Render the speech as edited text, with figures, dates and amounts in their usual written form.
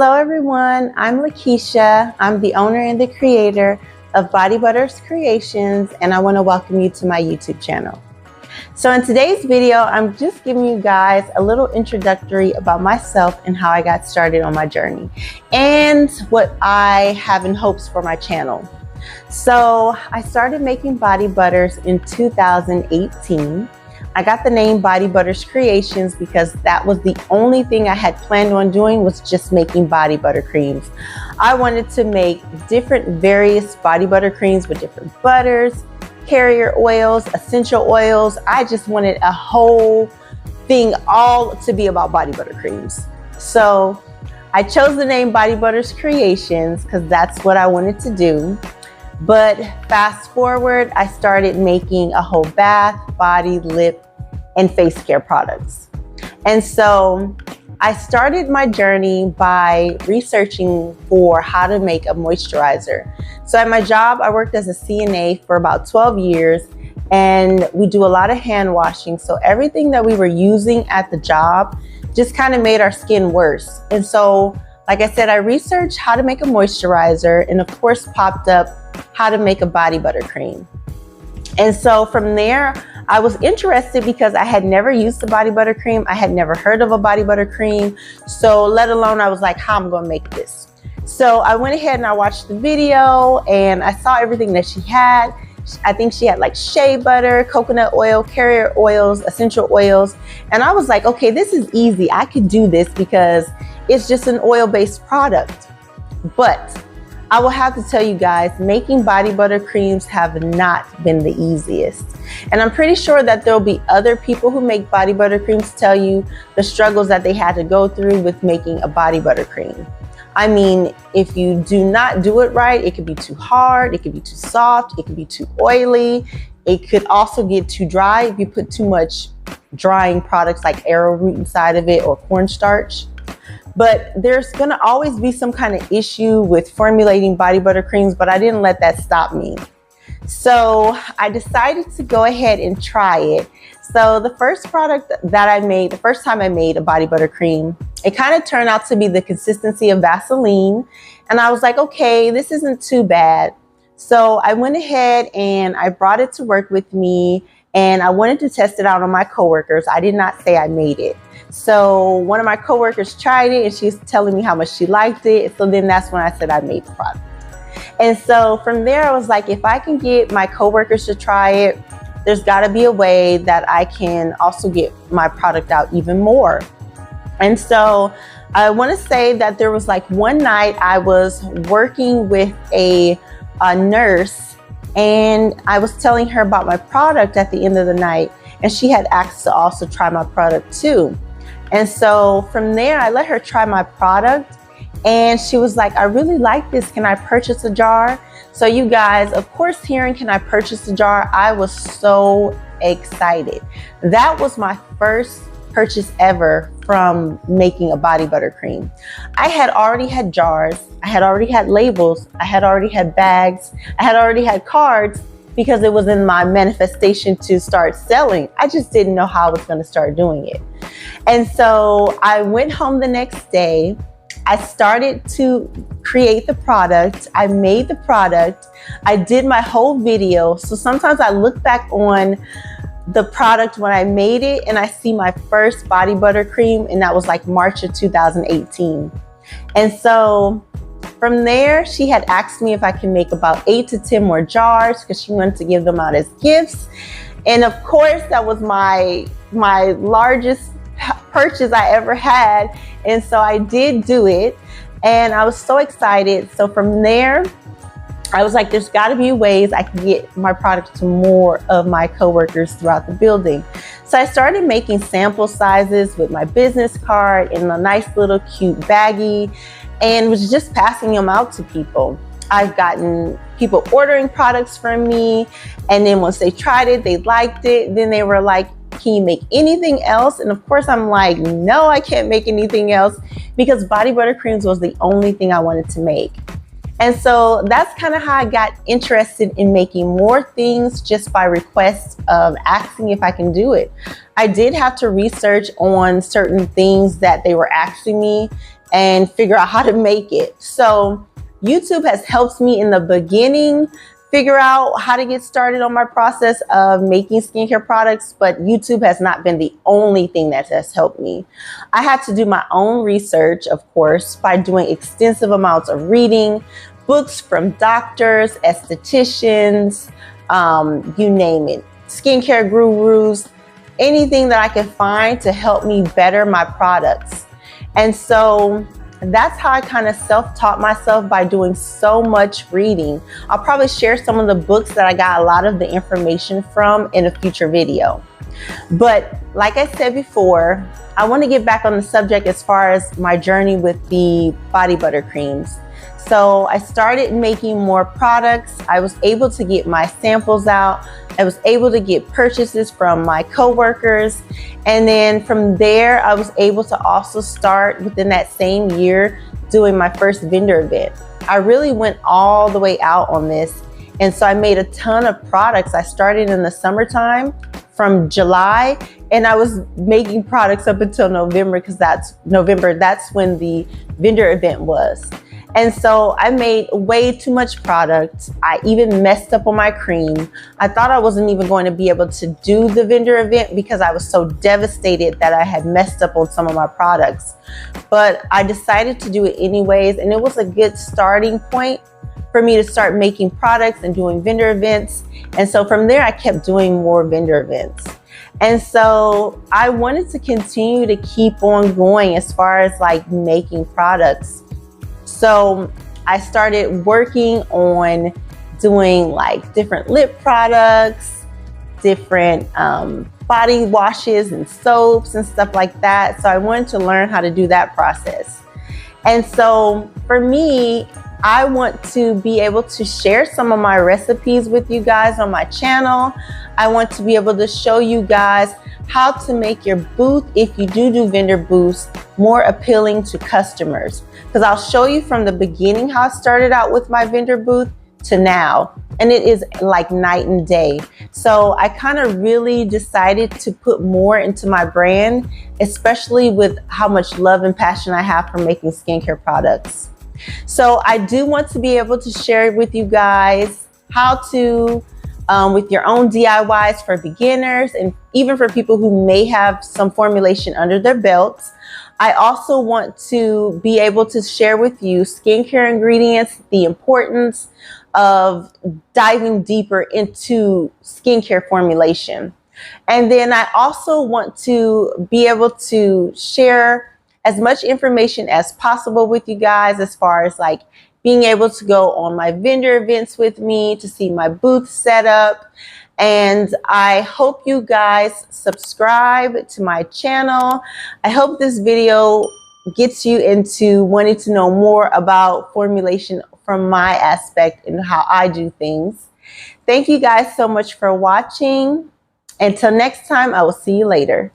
Hello everyone, I'm Lakeisha. I'm the owner and the creator of Bodybutterscreations, and I want to welcome you to my YouTube channel. So in today's video, I'm just giving you guys a little introductory about myself and how I got started on my journey and what I have in hopes for my channel. So I started making body butters in 2018. I got the name Bodybutterscreations because that was the only thing I had planned on doing, was just making body butter creams. I wanted to make different various body butter creams with different butters, carrier oils, essential oils. I just wanted a whole thing all to be about body butter creams. So I chose the name Bodybutterscreations because that's what I wanted to do. But fast forward, I started making a whole bath, body, lip, and face care products. And so I started my journey by researching for how to make a moisturizer. So at my job, I worked as a CNA for about 12 years, and we do a lot of hand washing. So everything that we were using at the job just kind of made our skin worse. And so, like I said, I researched how to make a moisturizer, and of course popped up how to make a body butter cream. And so from there, I was interested because I had never used a body butter cream. I had never heard of a body butter cream. So let alone, I was like, how am I gonna make this? So I went ahead and I watched the video and I saw everything that she had. I think she had like shea butter, coconut oil, carrier oils, essential oils. And I was like, okay, this is easy. I could do this because it's just an oil-based product. But I will have to tell you guys, making body butter creams have not been the easiest. And I'm pretty sure that there'll be other people who make body butter creams tell you the struggles that they had to go through with making a body butter cream. I mean, if you do not do it right, it could be too hard, it could be too soft, it could be too oily. It could also get too dry if you put too much drying products like arrowroot inside of it or cornstarch. But there's gonna always be some kind of issue with formulating body butter creams, but I didn't let that stop me. So I decided to go ahead and try it. So the first product that I made, the first time I made a body butter cream, it kind of turned out to be the consistency of Vaseline. And I was like, okay, this isn't too bad. So I went ahead and I brought it to work with me, and I wanted to test it out on my coworkers. I did not say I made it. So one of my coworkers tried it and she's telling me how much she liked it. So then that's when I said I made the product. And so from there, I was like, if I can get my coworkers to try it, there's got to be a way that I can also get my product out even more. And so I want to say that there was like one night I was working with a nurse, and I was telling her about my product at the end of the night, and she had asked to also try my product too. And so from there, I let her try my product, and she was like, I really like this. Can I purchase a jar? So you guys, of course, hearing can I purchase a jar, I was so excited. That was my first purchase ever from making a body butter cream. I had already had jars, I had already had labels, I had already had bags, I had already had cards, because it was in my manifestation to start selling. I just didn't know how I was going to start doing it. And so I went home the next day. I started to create the product. I made the product. I did my whole video. So sometimes I look back on the product when I made it and I see my first body butter cream, and that was like March of 2018. And so from there, she had asked me if I can make about 8 to 10 more jars because she wanted to give them out as gifts. And of course, that was my largest purchase I ever had. And so I did do it, and I was so excited. So from there, I was like, there's got to be ways I can get my product to more of my coworkers throughout the building. So I started making sample sizes with my business card in a nice little cute baggie, and was just passing them out to people. I've gotten people ordering products from me, and then once they tried it, they liked it. Then they were like, can you make anything else? And of course I'm like, no, I can't make anything else, because body butter creams was the only thing I wanted to make. And so that's kind of how I got interested in making more things, just by request of asking if I can do it. I did have to research on certain things that they were asking me, and figure out how to make it. So YouTube has helped me in the beginning figure out how to get started on my process of making skincare products, but YouTube has not been the only thing that has helped me. I had to do my own research, of course, by doing extensive amounts of reading, books from doctors, estheticians, you name it, skincare gurus, anything that I could find to help me better my products. And so that's how I kind of self-taught myself, by doing so much reading. I'll probably share some of the books that I got a lot of the information from in a future video. But like I said before, I want to get back on the subject as far as my journey with the body butter creams. So I started making more products. I was able to get my samples out. I was able to get purchases from my coworkers. And then from there, I was able to also start within that same year doing my first vendor event. I really went all the way out on this. And so I made a ton of products. I started in the summertime from July, and I was making products up until November, because that's when the vendor event was. And so I made way too much product. I even messed up on my cream. I thought I wasn't even going to be able to do the vendor event because I was so devastated that I had messed up on some of my products. But I decided to do it anyways, and it was a good starting point for me to start making products and doing vendor events. And so from there, I kept doing more vendor events. And so I wanted to continue to keep on going as far as like making products. So I started working on doing like different lip products, different body washes and soaps and stuff like that. So I wanted to learn how to do that process. And so for me, I want to be able to share some of my recipes with you guys on my channel. I want to be able to show you guys how to make your booth, if you do vendor booths, more appealing to customers. Because I'll show you from the beginning how I started out with my vendor booth to now. And it is like night and day. So I kind of really decided to put more into my brand, especially with how much love and passion I have for making skincare products. So I do want to be able to share with you guys how to, with your own DIYs for beginners and even for people who may have some formulation under their belts. I also want to be able to share with you skincare ingredients, the importance of diving deeper into skincare formulation. And then I also want to be able to share as much information as possible with you guys, as far as like being able to go on my vendor events with me, to see my booth set up. And I hope you guys subscribe to my channel. I hope this video gets you into wanting to know more about formulation from my aspect and how I do things. Thank you guys so much for watching. Until next time, I will see you later.